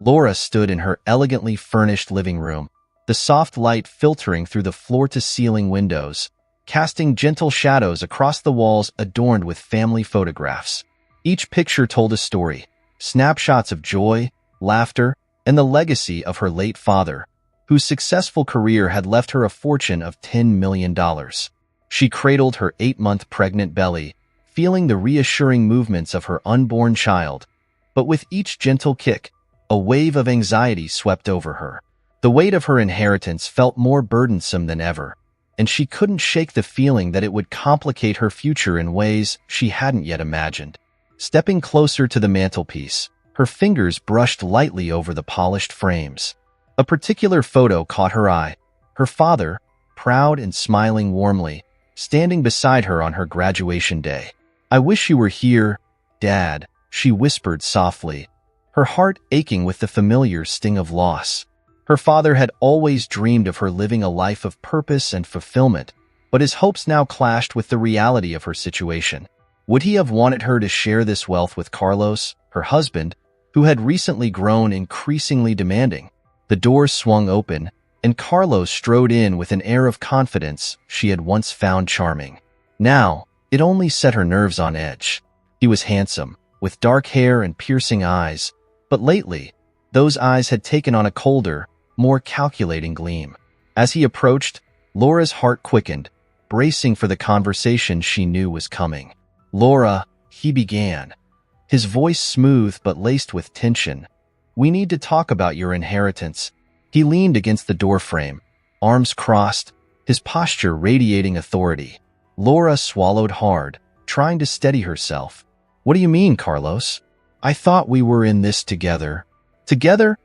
Laura stood in her elegantly furnished living room, the soft light filtering through the floor-to-ceiling windows, casting gentle shadows across the walls adorned with family photographs. Each picture told a story, snapshots of joy, laughter, and the legacy of her late father, whose successful career had left her a fortune of $10 million. She cradled her 8-month pregnant belly, feeling the reassuring movements of her unborn child. But with each gentle kick, a wave of anxiety swept over her. The weight of her inheritance felt more burdensome than ever, and she couldn't shake the feeling that it would complicate her future in ways she hadn't yet imagined. Stepping closer to the mantelpiece, her fingers brushed lightly over the polished frames. A particular photo caught her eye. Her father, proud and smiling warmly, standing beside her on her graduation day. "I wish you were here, Dad," she whispered softly, her heart aching with the familiar sting of loss. Her father had always dreamed of her living a life of purpose and fulfillment, but his hopes now clashed with the reality of her situation. Would he have wanted her to share this wealth with Carlos, her husband, who had recently grown increasingly demanding? The door swung open, and Carlos strode in with an air of confidence she had once found charming. Now, it only set her nerves on edge. He was handsome, with dark hair and piercing eyes, but lately, those eyes had taken on a colder, more calculating gleam. As he approached, Laura's heart quickened, bracing for the conversation she knew was coming. "Laura," he began, his voice smooth but laced with tension, "we need to talk about your inheritance." He leaned against the doorframe, arms crossed, his posture radiating authority. Laura swallowed hard, trying to steady herself. "What do you mean, Carlos? I thought we were in this together." "Together?"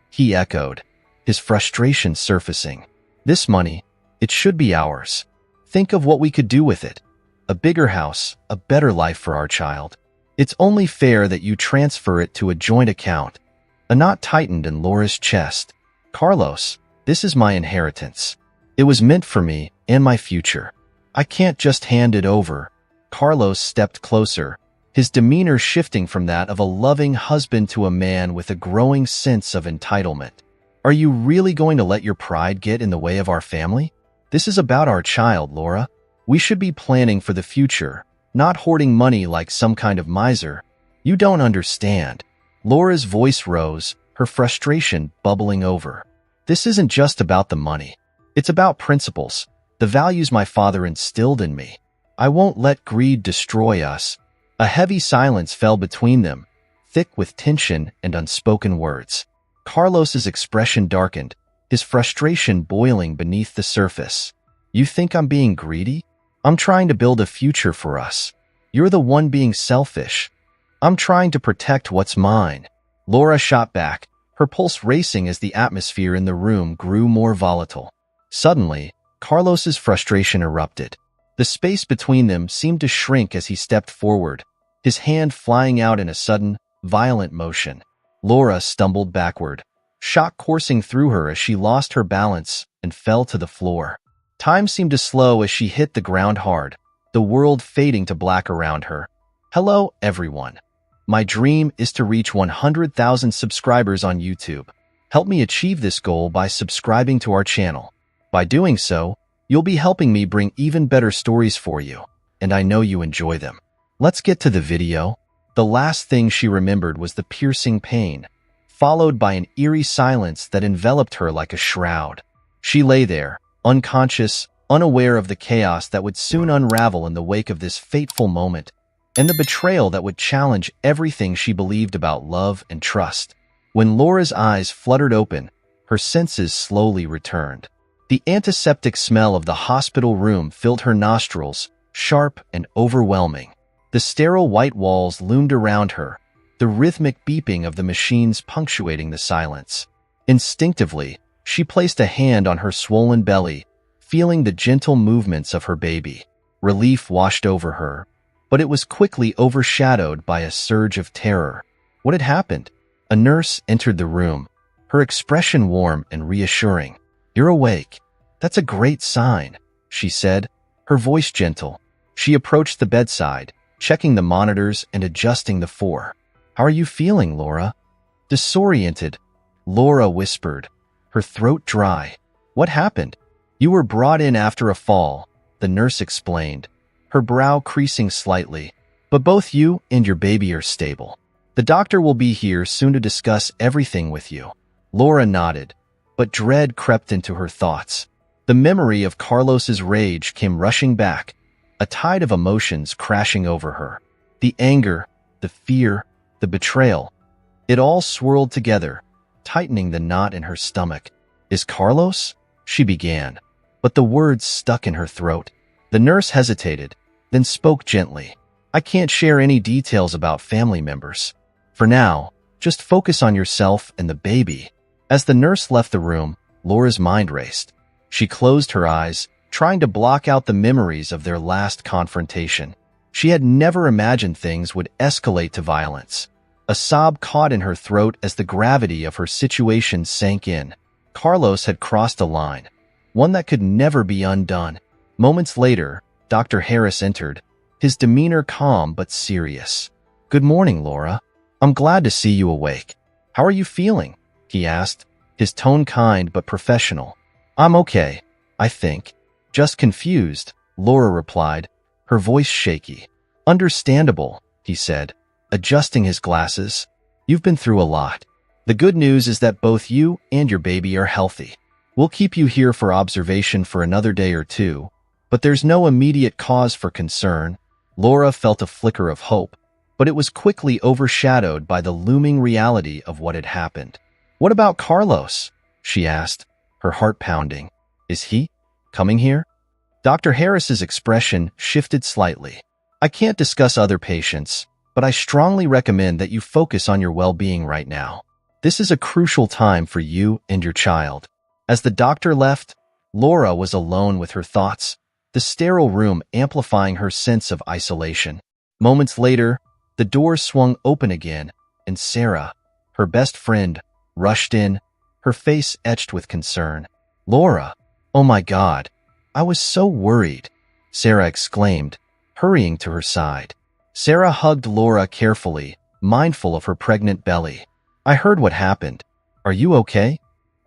he echoed, his frustration surfacing. "This money, it should be ours. Think of what we could do with it. A bigger house, a better life for our child. It's only fair that you transfer it to a joint account." A knot tightened in Laura's chest. "Carlos, this is my inheritance. It was meant for me and my future. I can't just hand it over." Carlos stepped closer, his demeanor shifting from that of a loving husband to a man with a growing sense of entitlement. "Are you really going to let your pride get in the way of our family? This is about our child, Laura. We should be planning for the future, not hoarding money like some kind of miser. You don't understand." Laura's voice rose, her frustration bubbling over. "This isn't just about the money. It's about principles, the values my father instilled in me. I won't let greed destroy us." A heavy silence fell between them, thick with tension and unspoken words. Carlos's expression darkened, his frustration boiling beneath the surface. "You think I'm being greedy? I'm trying to build a future for us. You're the one being selfish. I'm trying to protect what's mine." Laura shot back, her pulse racing as the atmosphere in the room grew more volatile. Suddenly, Carlos's frustration erupted. The space between them seemed to shrink as he stepped forward, his hand flying out in a sudden, violent motion. Laura stumbled backward, shock coursing through her as she lost her balance and fell to the floor. Time seemed to slow as she hit the ground hard, the world fading to black around her. "Hello, everyone. My dream is to reach 100,000 subscribers on YouTube. Help me achieve this goal by subscribing to our channel. By doing so, you'll be helping me bring even better stories for you, and I know you enjoy them." Let's get to the video. The last thing she remembered was the piercing pain, followed by an eerie silence that enveloped her like a shroud. She lay there, unconscious, unaware of the chaos that would soon unravel in the wake of this fateful moment, and the betrayal that would challenge everything she believed about love and trust. When Laura's eyes fluttered open, her senses slowly returned. The antiseptic smell of the hospital room filled her nostrils, sharp and overwhelming. The sterile white walls loomed around her, the rhythmic beeping of the machines punctuating the silence. Instinctively, she placed a hand on her swollen belly, feeling the gentle movements of her baby. Relief washed over her, but it was quickly overshadowed by a surge of terror. What had happened? A nurse entered the room, her expression warm and reassuring. "You're awake. That's a great sign," she said, her voice gentle. She approached the bedside, checking the monitors and adjusting the "how are you feeling, Laura?" Disoriented, Laura whispered, her throat dry. What happened? You were brought in after a fall, the nurse explained, her brow creasing slightly. But both you and your baby are stable. The doctor will be here soon to discuss everything with you. Laura nodded, but dread crept into her thoughts. The memory of Carlos's rage came rushing back, a tide of emotions crashing over her. The anger, the fear, the betrayal. It all swirled together, tightening the knot in her stomach. Is Carlos? She began, but the words stuck in her throat. The nurse hesitated, then spoke gently. I can't share any details about family members. For now, just focus on yourself and the baby. As the nurse left the room, Laura's mind raced. She closed her eyes, trying to block out the memories of their last confrontation. She had never imagined things would escalate to violence. A sob caught in her throat as the gravity of her situation sank in. Carlos had crossed a line, one that could never be undone. Moments later, Dr. Harris entered, his demeanor calm but serious. Good morning, Laura. I'm glad to see you awake. How are you feeling? He asked, his tone kind but professional. I'm okay, I think. Just confused, Laura replied, her voice shaky. Understandable, he said, adjusting his glasses. You've been through a lot. The good news is that both you and your baby are healthy. We'll keep you here for observation for another day or two, but there's no immediate cause for concern. Laura felt a flicker of hope, but it was quickly overshadowed by the looming reality of what had happened. What about Carlos? She asked, her heart pounding. Is he coming here? Dr. Harris's expression shifted slightly. I can't discuss other patients, but I strongly recommend that you focus on your well-being right now. This is a crucial time for you and your child. As the doctor left, Laura was alone with her thoughts, the sterile room amplifying her sense of isolation. Moments later, the door swung open again, and Sarah, her best friend, rushed in, her face etched with concern. Laura, oh my God, I was so worried, Sarah exclaimed, hurrying to her side. Sarah hugged Laura carefully, mindful of her pregnant belly. I heard what happened. Are you okay?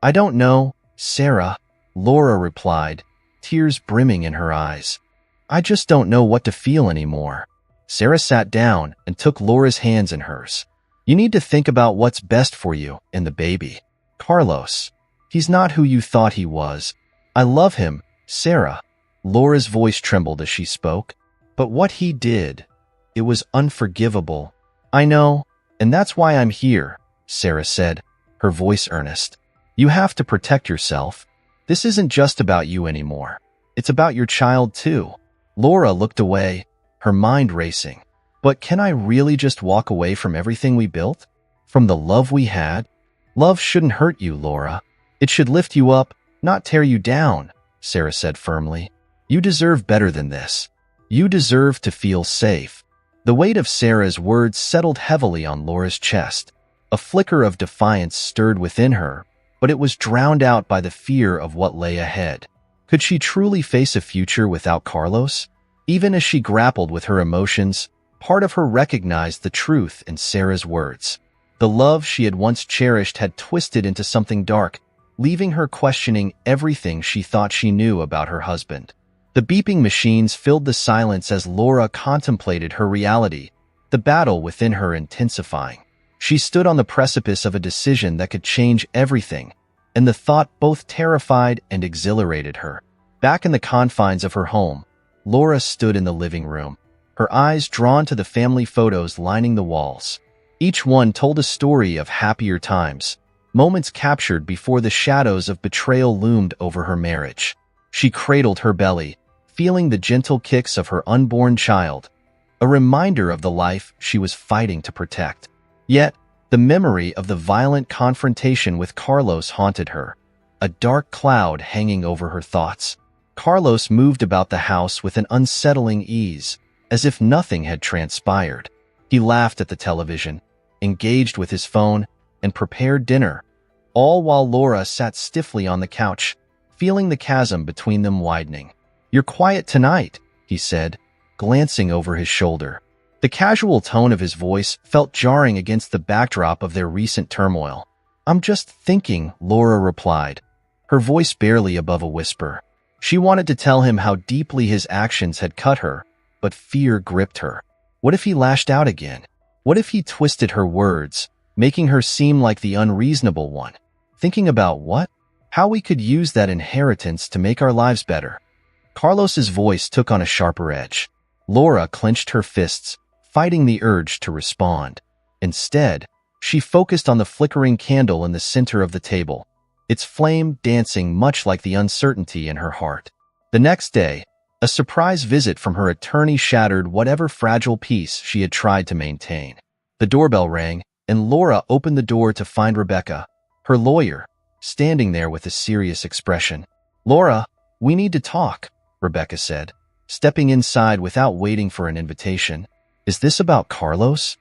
I don't know, Sarah, Laura replied, tears brimming in her eyes. I just don't know what to feel anymore. Sarah sat down and took Laura's hands in hers. You need to think about what's best for you and the baby. Carlos, he's not who you thought he was. I love him, Sarah. Laura's voice trembled as she spoke. But what he did, it was unforgivable. I know, and that's why I'm here, Sarah said, her voice earnest. You have to protect yourself. This isn't just about you anymore. It's about your child too. Laura looked away, her mind racing. But can I really just walk away from everything we built? From the love we had? Love shouldn't hurt you, Laura. It should lift you up, not tear you down, Sarah said firmly. You deserve better than this. You deserve to feel safe. The weight of Sarah's words settled heavily on Laura's chest. A flicker of defiance stirred within her, but it was drowned out by the fear of what lay ahead. Could she truly face a future without Carlos? Even as she grappled with her emotions, part of her recognized the truth in Sarah's words. The love she had once cherished had twisted into something dark, leaving her questioning everything she thought she knew about her husband. The beeping machines filled the silence as Laura contemplated her reality, the battle within her intensifying. She stood on the precipice of a decision that could change everything, and the thought both terrified and exhilarated her. Back in the confines of her home, Laura stood in the living room, her eyes drawn to the family photos lining the walls. Each one told a story of happier times, moments captured before the shadows of betrayal loomed over her marriage. She cradled her belly, feeling the gentle kicks of her unborn child, a reminder of the life she was fighting to protect. Yet, the memory of the violent confrontation with Carlos haunted her, a dark cloud hanging over her thoughts. Carlos moved about the house with an unsettling ease, as if nothing had transpired. He laughed at the television, engaged with his phone, and prepared dinner, all while Laura sat stiffly on the couch, feeling the chasm between them widening. You're quiet tonight, he said, glancing over his shoulder. The casual tone of his voice felt jarring against the backdrop of their recent turmoil. I'm just thinking, Laura replied, her voice barely above a whisper. She wanted to tell him how deeply his actions had cut her, but fear gripped her. What if he lashed out again? What if he twisted her words, making her seem like the unreasonable one? Thinking about what? How we could use that inheritance to make our lives better. Carlos's voice took on a sharper edge. Laura clenched her fists, fighting the urge to respond. Instead, she focused on the flickering candle in the center of the table, its flame dancing much like the uncertainty in her heart. The next day, a surprise visit from her attorney shattered whatever fragile peace she had tried to maintain. The doorbell rang, and Laura opened the door to find Rebecca, her lawyer, standing there with a serious expression. "Laura, we need to talk," Rebecca said, stepping inside without waiting for an invitation. "Is this about Carlos?"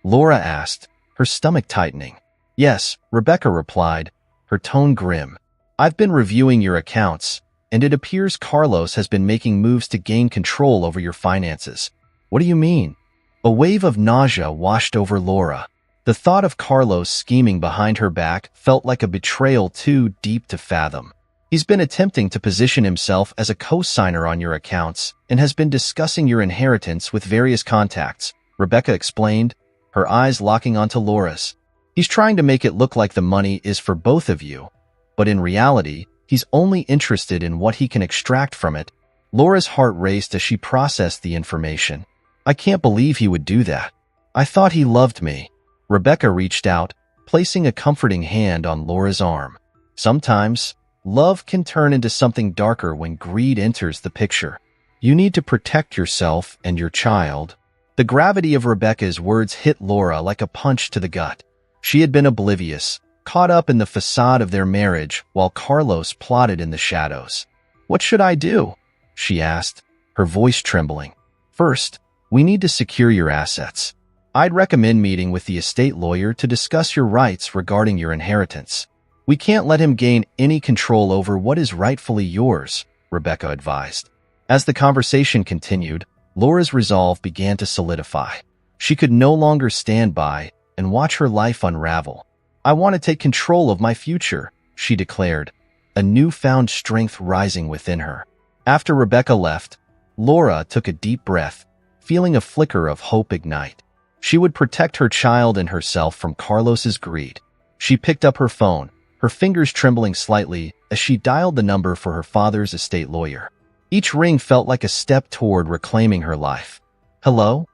Laura asked, her stomach tightening. "Yes," Rebecca replied, her tone grim. "I've been reviewing your accounts, and it appears Carlos has been making moves to gain control over your finances." "What do you mean?" A wave of nausea washed over Laura. The thought of Carlos scheming behind her back felt like a betrayal too deep to fathom. "He's been attempting to position himself as a co-signer on your accounts and has been discussing your inheritance with various contacts," Rebecca explained, her eyes locking onto Laura's. "He's trying to make it look like the money is for both of you, but in reality, he's only interested in what he can extract from it." Laura's heart raced as she processed the information. "I can't believe he would do that. I thought he loved me." Rebecca reached out, placing a comforting hand on Laura's arm. "Sometimes, love can turn into something darker when greed enters the picture. You need to protect yourself and your child." The gravity of Rebecca's words hit Laura like a punch to the gut. She had been oblivious, caught up in the facade of their marriage while Carlos plotted in the shadows. "What should I do?" she asked, her voice trembling. "First, we need to secure your assets. I'd recommend meeting with the estate lawyer to discuss your rights regarding your inheritance. We can't let him gain any control over what is rightfully yours," Rebecca advised. As the conversation continued, Laura's resolve began to solidify. She could no longer stand by and watch her life unravel. "I want to take control of my future," she declared, a newfound strength rising within her. After Rebecca left, Laura took a deep breath, feeling a flicker of hope ignite. She would protect her child and herself from Carlos's greed. She picked up her phone, her fingers trembling slightly as she dialed the number for her father's estate lawyer. Each ring felt like a step toward reclaiming her life. "Hello?"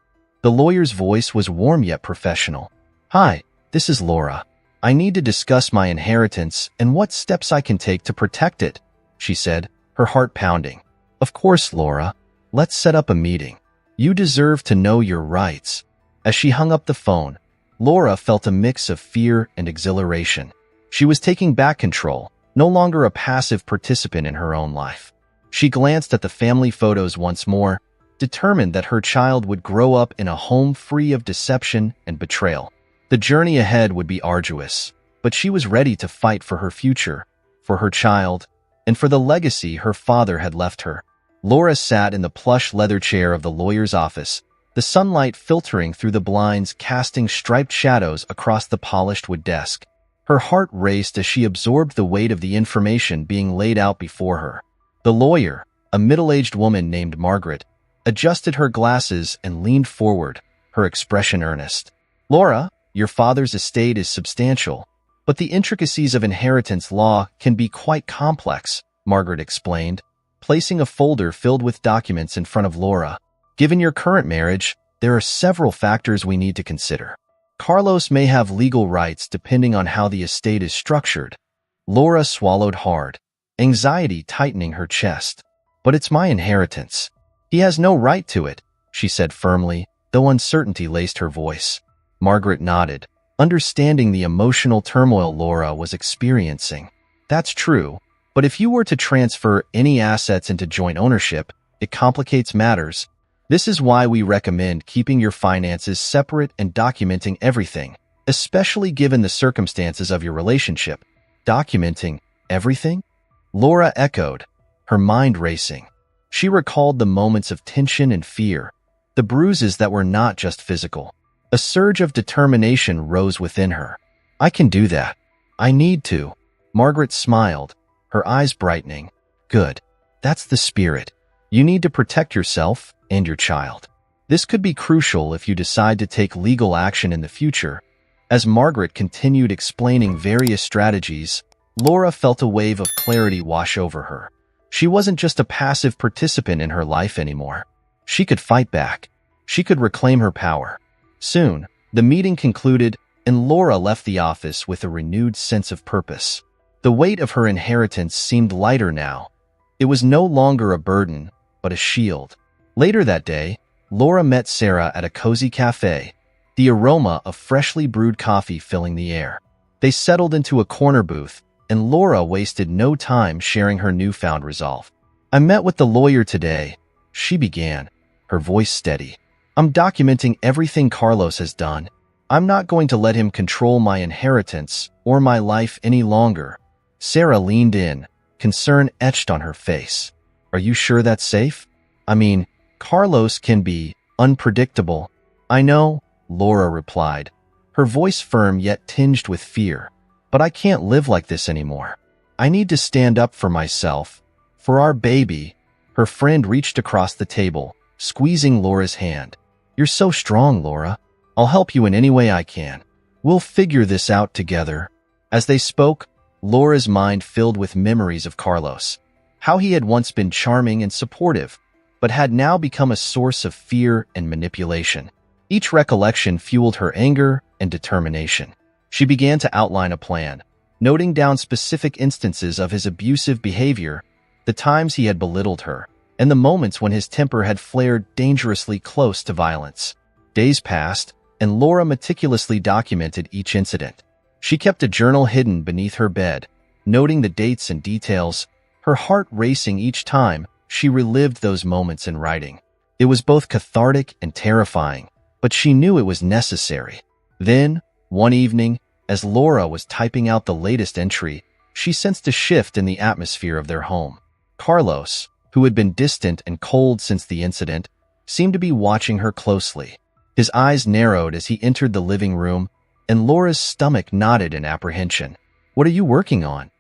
The lawyer's voice was warm yet professional. "Hi, this is Laura. I need to discuss my inheritance and what steps I can take to protect it," she said, her heart pounding. "Of course, Laura. Let's set up a meeting. You deserve to know your rights." As she hung up the phone, Laura felt a mix of fear and exhilaration. She was taking back control, no longer a passive participant in her own life. She glanced at the family photos once more, determined that her child would grow up in a home free of deception and betrayal. The journey ahead would be arduous, but she was ready to fight for her future, for her child, and for the legacy her father had left her. Laura sat in the plush leather chair of the lawyer's office, the sunlight filtering through the blinds, casting striped shadows across the polished wood desk. Her heart raced as she absorbed the weight of the information being laid out before her. The lawyer, a middle-aged woman named Margaret, adjusted her glasses and leaned forward, her expression earnest. "Laura, your father's estate is substantial, but the intricacies of inheritance law can be quite complex," Margaret explained, placing a folder filled with documents in front of Laura. "Given your current marriage, there are several factors we need to consider. Carlos may have legal rights depending on how the estate is structured." Laura swallowed hard, anxiety tightening her chest. "But it's my inheritance. He has no right to it," she said firmly, though uncertainty laced her voice. Margaret nodded, understanding the emotional turmoil Laura was experiencing. "That's true, but if you were to transfer any assets into joint ownership, it complicates matters. This is why we recommend keeping your finances separate and documenting everything, especially given the circumstances of your relationship." "Documenting everything?" Laura echoed, her mind racing. She recalled the moments of tension and fear, the bruises that were not just physical. A surge of determination rose within her. "I can do that. I need to. Margaret smiled, her eyes brightening. Good. That's the spirit. You need to protect yourself and your child. This could be crucial if you decide to take legal action in the future. As Margaret continued explaining various strategies, Laura felt a wave of clarity wash over her. She wasn't just a passive participant in her life anymore. She could fight back. She could reclaim her power. Soon, the meeting concluded, and Laura left the office with a renewed sense of purpose. The weight of her inheritance seemed lighter now. It was no longer a burden, but a shield. Later that day, Laura met Sarah at a cozy cafe, the aroma of freshly brewed coffee filling the air. They settled into a corner booth, and Laura wasted no time sharing her newfound resolve. I met with the lawyer today, she began, her voice steady. I'm documenting everything Carlos has done. I'm not going to let him control my inheritance or my life any longer. Sarah leaned in, concern etched on her face. Are you sure that's safe? I mean, Carlos can be unpredictable. I know, Laura replied, her voice firm yet tinged with fear. But I can't live like this anymore. I need to stand up for myself, for our baby. Her friend reached across the table, squeezing Laura's hand. You're so strong, Laura. I'll help you in any way I can. We'll figure this out together. As they spoke, Laura's mind filled with memories of Carlos, how he had once been charming and supportive, but had now become a source of fear and manipulation. Each recollection fueled her anger and determination. She began to outline a plan, noting down specific instances of his abusive behavior, the times he had belittled her, and the moments when his temper had flared dangerously close to violence. Days passed, and Laura meticulously documented each incident. She kept a journal hidden beneath her bed, noting the dates and details, her heart racing each time she relived those moments in writing. It was both cathartic and terrifying, but she knew it was necessary. Then, one evening, as Laura was typing out the latest entry, she sensed a shift in the atmosphere of their home. Carlos, who had been distant and cold since the incident, seemed to be watching her closely. His eyes narrowed as he entered the living room, and Laura's stomach knotted in apprehension. What are you working on?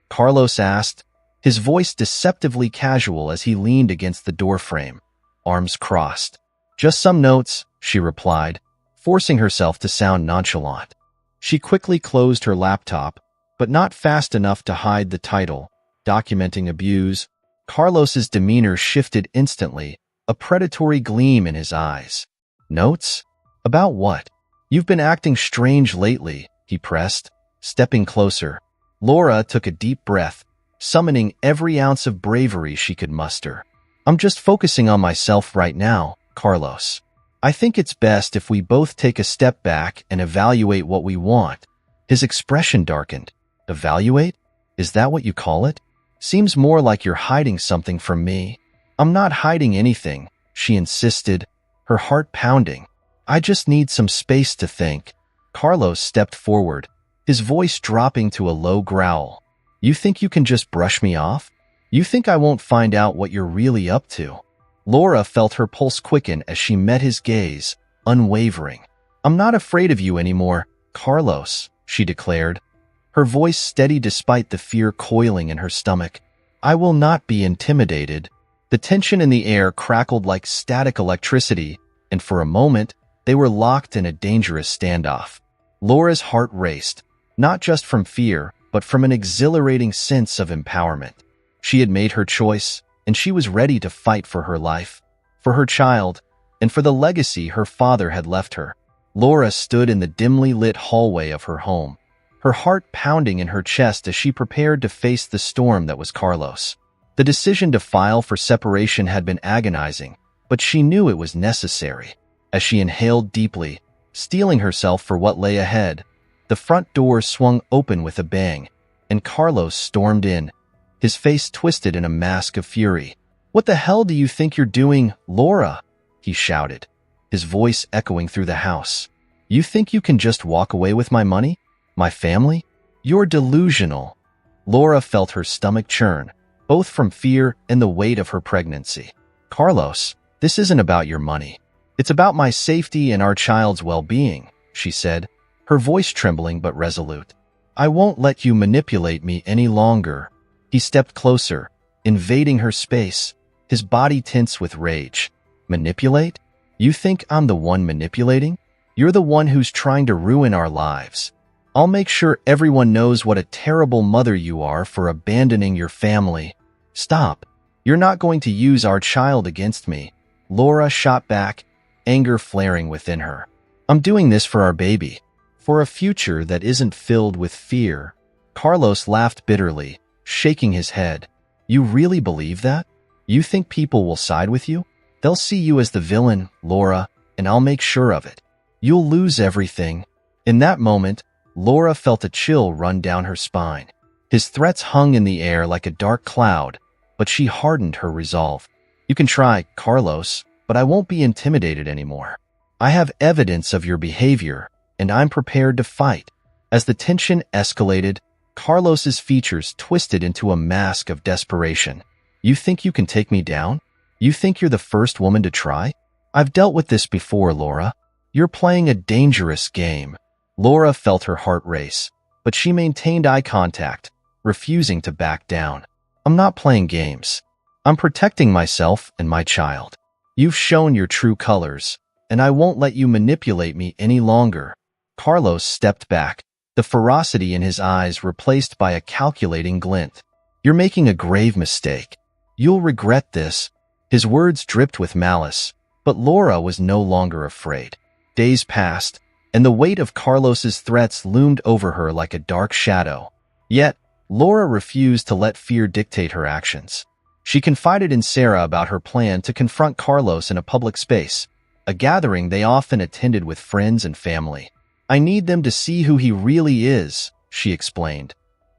Carlos asked, his voice deceptively casual as he leaned against the doorframe, arms crossed. Just some notes, she replied, forcing herself to sound nonchalant. She quickly closed her laptop, but not fast enough to hide the title, Documenting Abuse. Carlos's demeanor shifted instantly, a predatory gleam in his eyes. Notes? About what? You've been acting strange lately, he pressed, stepping closer. Laura took a deep breath, summoning every ounce of bravery she could muster. I'm just focusing on myself right now, Carlos. I think it's best if we both take a step back and evaluate what we want. His expression darkened. Evaluate? Is that what you call it? Seems more like you're hiding something from me. I'm not hiding anything, she insisted, her heart pounding. I just need some space to think. Carlos stepped forward, his voice dropping to a low growl. You think you can just brush me off? You think I won't find out what you're really up to? Laura felt her pulse quicken as she met his gaze, unwavering. I'm not afraid of you anymore, Carlos, she declared, her voice steady despite the fear coiling in her stomach. I will not be intimidated. The tension in the air crackled like static electricity, and for a moment, they were locked in a dangerous standoff. Laura's heart raced, not just from fear, but from an exhilarating sense of empowerment. She had made her choice, and she was ready to fight for her life, for her child, and for the legacy her father had left her. Laura stood in the dimly lit hallway of her home, her heart pounding in her chest as she prepared to face the storm that was Carlos. The decision to file for separation had been agonizing, but she knew it was necessary. As she inhaled deeply, steeling herself for what lay ahead, the front door swung open with a bang, and Carlos stormed in, his face twisted in a mask of fury. What the hell do you think you're doing, Laura? He shouted, his voice echoing through the house. You think you can just walk away with my money? My family? You're delusional. Laura felt her stomach churn, both from fear and the weight of her pregnancy. Carlos, this isn't about your money. It's about my safety and our child's well-being, she said, her voice trembling but resolute. I won't let you manipulate me any longer. He stepped closer, invading her space, his body tense with rage. Manipulate? You think I'm the one manipulating? You're the one who's trying to ruin our lives. I'll make sure everyone knows what a terrible mother you are for abandoning your family. Stop. You're not going to use our child against me. Laura shot back, anger flaring within her. I'm doing this for our baby, for a future that isn't filled with fear. Carlos laughed bitterly, shaking his head. You really believe that? You think people will side with you? They'll see you as the villain, Laura, and I'll make sure of it. You'll lose everything. In that moment, Laura felt a chill run down her spine. His threats hung in the air like a dark cloud, but she hardened her resolve. You can try, Carlos, but I won't be intimidated anymore. I have evidence of your behavior, and I'm prepared to fight. As the tension escalated, Carlos's features twisted into a mask of desperation. You think you can take me down? You think you're the first woman to try? I've dealt with this before, Laura. You're playing a dangerous game. Laura felt her heart race, but she maintained eye contact, refusing to back down. I'm not playing games. I'm protecting myself and my child. You've shown your true colors, and I won't let you manipulate me any longer. Carlos stepped back, the ferocity in his eyes replaced by a calculating glint. You're making a grave mistake. You'll regret this. His words dripped with malice, but Laura was no longer afraid. Days passed, and the weight of Carlos's threats loomed over her like a dark shadow. Yet, Laura refused to let fear dictate her actions. She confided in Sarah about her plan to confront Carlos in a public space, a gathering they often attended with friends and family. I need them to see who he really is, she explained,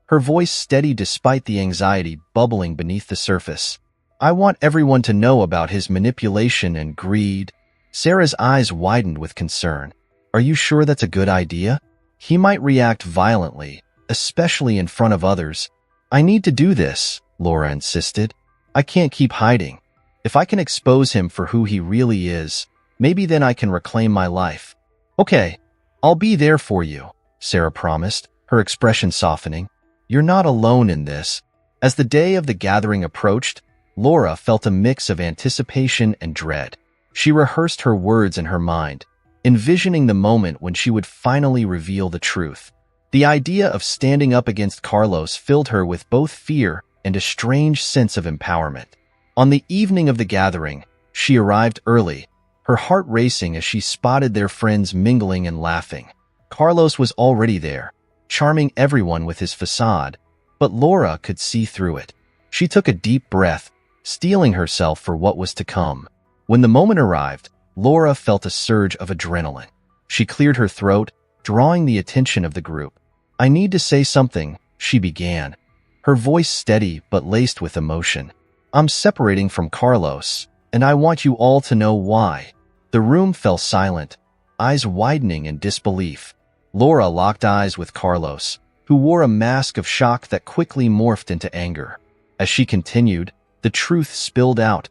her voice steady despite the anxiety bubbling beneath the surface. I want everyone to know about his manipulation and greed. Sarah's eyes widened with concern. Are you sure that's a good idea? He might react violently, especially in front of others. I need to do this, Laura insisted. I can't keep hiding. If I can expose him for who he really is, maybe then I can reclaim my life. Okay, I'll be there for you, Sarah promised, her expression softening. You're not alone in this. As the day of the gathering approached, Laura felt a mix of anticipation and dread. She rehearsed her words in her mind, envisioning the moment when she would finally reveal the truth. The idea of standing up against Carlos filled her with both fear and a strange sense of empowerment. On the evening of the gathering, she arrived early, her heart racing as she spotted their friends mingling and laughing. Carlos was already there, charming everyone with his facade, but Laura could see through it. She took a deep breath, steeling herself for what was to come. When the moment arrived, Laura felt a surge of adrenaline. She cleared her throat, drawing the attention of the group. I need to say something, she began, her voice steady but laced with emotion. I'm separating from Carlos, and I want you all to know why. The room fell silent, eyes widening in disbelief. Laura locked eyes with Carlos, who wore a mask of shock that quickly morphed into anger. As she continued, the truth spilled out.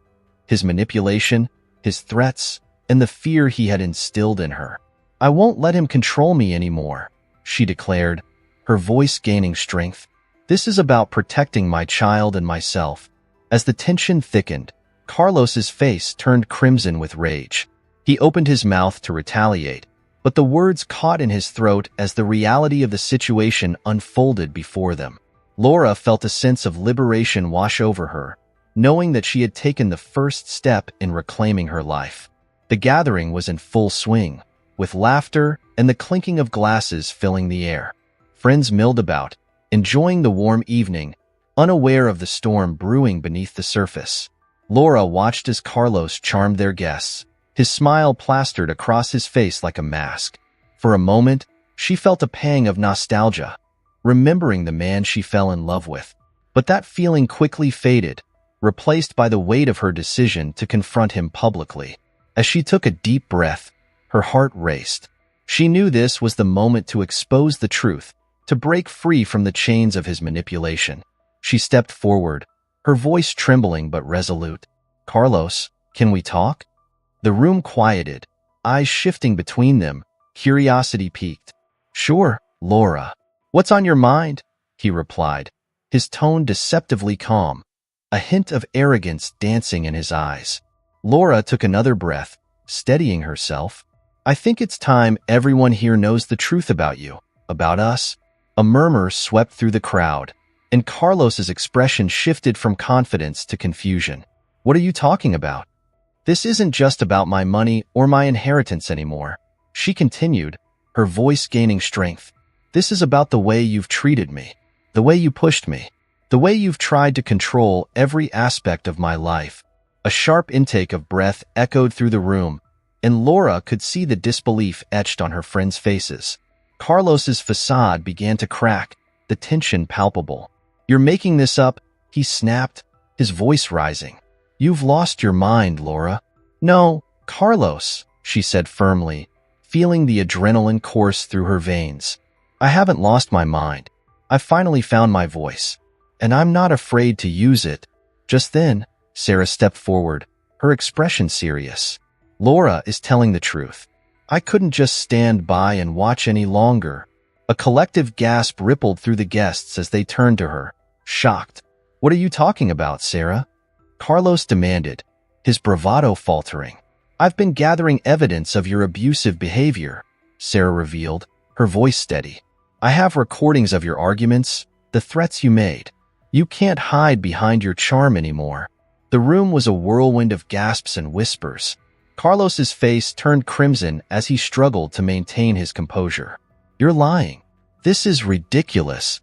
His manipulation, his threats, and the fear he had instilled in her. I won't let him control me anymore, she declared, her voice gaining strength. This is about protecting my child and myself. As the tension thickened, Carlos's face turned crimson with rage. He opened his mouth to retaliate, but the words caught in his throat as the reality of the situation unfolded before them. Laura felt a sense of liberation wash over her, knowing that she had taken the first step in reclaiming her life. The gathering was in full swing, with laughter and the clinking of glasses filling the air. Friends milled about, enjoying the warm evening, unaware of the storm brewing beneath the surface. Laura watched as Carlos charmed their guests, his smile plastered across his face like a mask. For a moment, she felt a pang of nostalgia, remembering the man she fell in love with. But that feeling quickly faded, replaced by the weight of her decision to confront him publicly. As she took a deep breath, her heart raced. She knew this was the moment to expose the truth, to break free from the chains of his manipulation. She stepped forward, her voice trembling but resolute. Carlos, can we talk? The room quieted, eyes shifting between them, curiosity piqued. Sure, Laura. What's on your mind? He replied, his tone deceptively calm, a hint of arrogance dancing in his eyes. Laura took another breath, steadying herself. I think it's time everyone here knows the truth about you, about us. A murmur swept through the crowd, and Carlos's expression shifted from confidence to confusion. What are you talking about? This isn't just about my money or my inheritance anymore, she continued, her voice gaining strength. This is about the way you've treated me, the way you pushed me, the way you've tried to control every aspect of my life. A sharp intake of breath echoed through the room, and Laura could see the disbelief etched on her friends' faces. Carlos's facade began to crack, the tension palpable. You're making this up, he snapped, his voice rising. You've lost your mind, Laura. No, Carlos, she said firmly, feeling the adrenaline course through her veins. I haven't lost my mind. I finally found my voice, and I'm not afraid to use it. Just then, Sarah stepped forward, her expression serious. Laura is telling the truth. I couldn't just stand by and watch any longer. A collective gasp rippled through the guests as they turned to her, shocked. What are you talking about, Sarah? Carlos demanded, his bravado faltering. I've been gathering evidence of your abusive behavior, Sarah revealed, her voice steady. I have recordings of your arguments, the threats you made. You can't hide behind your charm anymore. The room was a whirlwind of gasps and whispers. Carlos's face turned crimson as he struggled to maintain his composure. You're lying. This is ridiculous.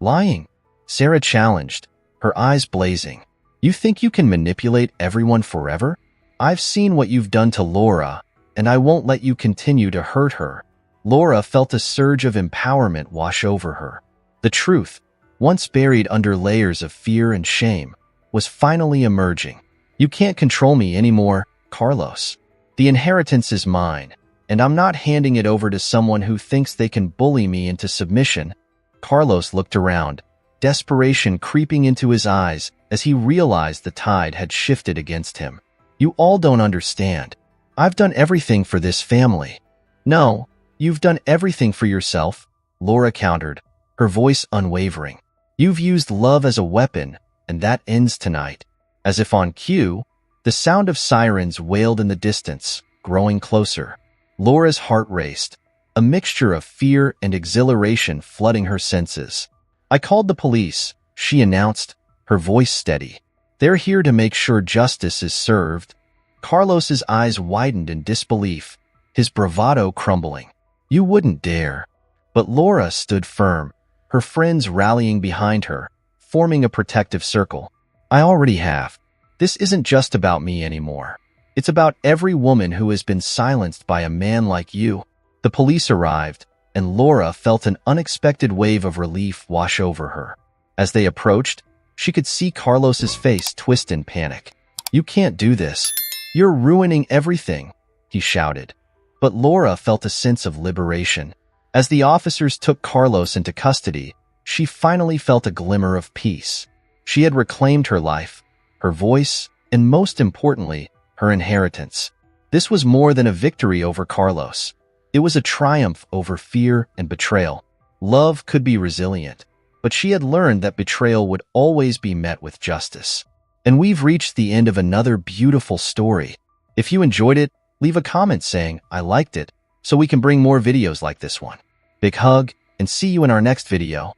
Lying? Sarah challenged, her eyes blazing. You think you can manipulate everyone forever? I've seen what you've done to Laura, and I won't let you continue to hurt her. Laura felt a surge of empowerment wash over her. The truth, once buried under layers of fear and shame, was finally emerging. You can't control me anymore, Carlos. The inheritance is mine, and I'm not handing it over to someone who thinks they can bully me into submission. Carlos looked around, desperation creeping into his eyes as he realized the tide had shifted against him. You all don't understand. I've done everything for this family. No, you've done everything for yourself, Laura countered, her voice unwavering. You've used love as a weapon, and that ends tonight. As if on cue, the sound of sirens wailed in the distance, growing closer. Laura's heart raced, a mixture of fear and exhilaration flooding her senses. I called the police, she announced, her voice steady. They're here to make sure justice is served. Carlos's eyes widened in disbelief, his bravado crumbling. You wouldn't dare. But Laura stood firm, her friends rallying behind her, forming a protective circle. I already have. This isn't just about me anymore. It's about every woman who has been silenced by a man like you. The police arrived, and Laura felt an unexpected wave of relief wash over her. As they approached, she could see Carlos's face twist in panic. You can't do this. You're ruining everything, he shouted. But Laura felt a sense of liberation. As the officers took Carlos into custody, she finally felt a glimmer of peace. She had reclaimed her life, her voice, and most importantly, her inheritance. This was more than a victory over Carlos. It was a triumph over fear and betrayal. Love could be resilient, but she had learned that betrayal would always be met with justice. And we've reached the end of another beautiful story. If you enjoyed it, leave a comment saying, I liked it, so we can bring more videos like this one. Big hug, and see you in our next video.